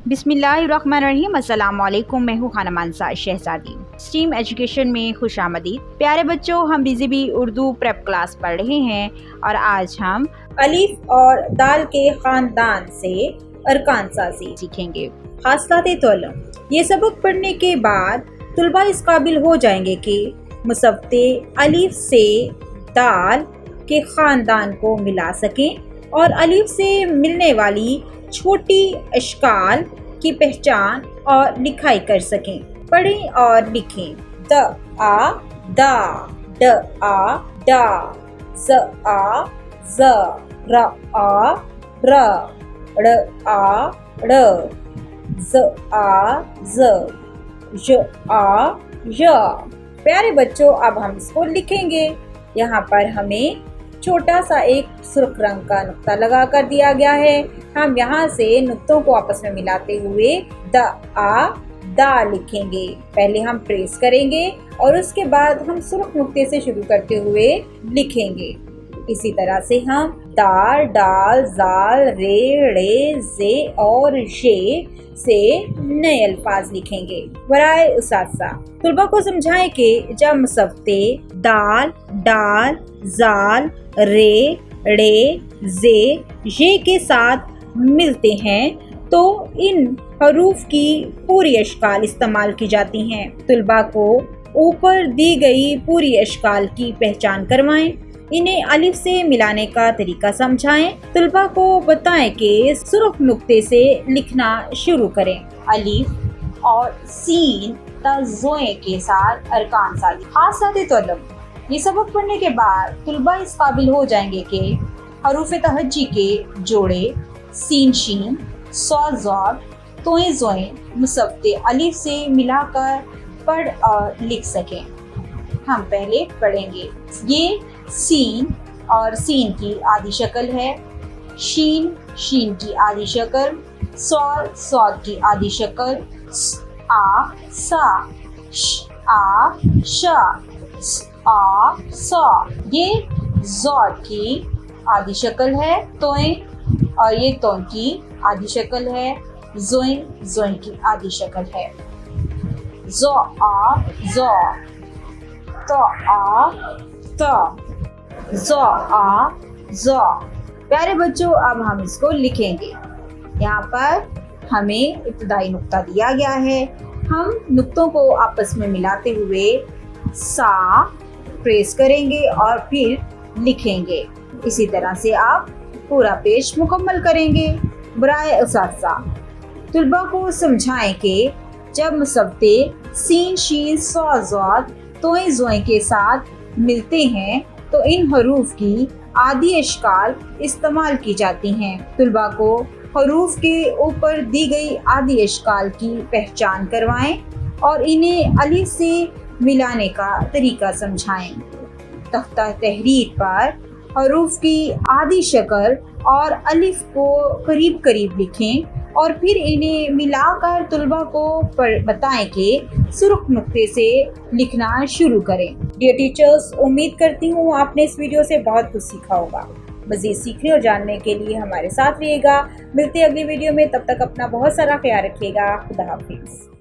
बिस्मिल्लाहिर्रहमानिर्रहीम। अस्सलाम वालेकुम। मैं हूँ खाना मानसा शहजादी। स्टीम एजुकेशन में खुश आमदीद। प्यारे बच्चों, हम BZB उर्दू प्रेप क्लास पढ़ रहे हैं और आज हम अलिफ और दाल के खानदान से अरकान साजी सीखेंगे। हासलात तौलम। ये सबक पढ़ने के बाद तुलबा इस काबिल हो जाएंगे कि मुसव्वते अलिफ से दाल के खानदान को मिला सकें और अलिफ से मिलने वाली छोटी अशकाल की पहचान और लिखाई कर सकें। पढ़ें और लिखें। द आ दा, ड आ डा, ज आ ज, र आ र, ड़ आ ड़, ज आ ज, य आ य। प्यारे बच्चों, अब हम इसको लिखेंगे। यहाँ पर हमें छोटा सा एक सुर्ख रंग का नुक्ता लगा कर दिया गया है। हम यहाँ से नुक्तों को आपस में मिलाते हुए द आ दा लिखेंगे। पहले हम प्रेस करेंगे और उसके बाद हम सुर्ख नुक्ते से शुरू करते हुए लिखेंगे। इसी तरह से हम दाल, डाल, जाल, रे, ड़े, जे और ये से नए अल्फाज लिखेंगे। बराए उसासा, तुलबा को समझाएं कि जब मुसव्वते दाल, डाल, जाल, रे, ड़े, जे, ये के साथ मिलते हैं तो इन हरूफ की पूरी अशकाल इस्तेमाल की जाती हैं। तुलबा को ऊपर दी गई पूरी अशकाल की पहचान करवाएं। इन्हें अलिफ से मिलाने का तरीका समझाएं। तुलबा को बताएं कि सुर्ख नुक्ते से लिखना शुरू करें। अलिफ और सीन तज़ोए के साथ अरकान साजी। हासलात तौलम। ये सबक पढ़ने के बाद तुलबा इस काबिल हो जाएंगे कि हरूफ तहज्जी के जोड़े सीन शीन, सौ ज़ौर, तोए ज़ोए मुसव्वते अलिफ से मिलाकर पढ़ और लिख सकें। हम पहले पढ़ेंगे। ये सीन और सीन की आधी शक्ल है, शीन शीन की आधी शक्ल, सौद सौद की आधी शक्ल, आ सा, श आ शा, आ सा। ये ज़ौर की आधी शक्ल है, तोए, और ये तों की आधी शक्ल है, ज़ोए ज़ोए की आधी शक्ल है। ज़ो आ ज़ो, तो आ तो, ज़ो आ ज़ो। प्यारे बच्चों, अब हम इसको लिखेंगे। यहाँ पर हमें इब्तदाई नुक्ता दिया गया है। हम नुक्तों को आपस में मिलाते हुए सा प्रेस करेंगे और फिर लिखेंगे। इसी तरह से आप पूरा पेज मुकम्मल करेंगे। बराए उसासा, तुलबा को समझाएं कि जब मुसव्वते सीन शीन सौ ज़ौर तोए ज़ोए के साथ मिलते हैं तो इन हरूफ की आधी अशकाल इस्तेमाल की जाती हैं। तुलबा को हरूफ के ऊपर दी गई आधी अशकाल की पहचान करवाएं और इन्हें अलिफ से मिलाने का तरीका समझाएं। तख्ता तहरीर पर हरूफ की आधी शक्ल और अलिफ को करीब करीब लिखें और फिर इन्हें मिलाकर तुलबा को बताएं कि सुर्ख नुक्ते से लिखना शुरू करें। डियर टीचर्स, उम्मीद करती हूँ आपने इस वीडियो से बहुत कुछ सीखा होगा। मज़ीद सीखने और जानने के लिए हमारे साथ रहिएगा। मिलते हैं अगली वीडियो में, तब तक अपना बहुत सारा ख्याल रखिएगा। खुदा हाफिज़।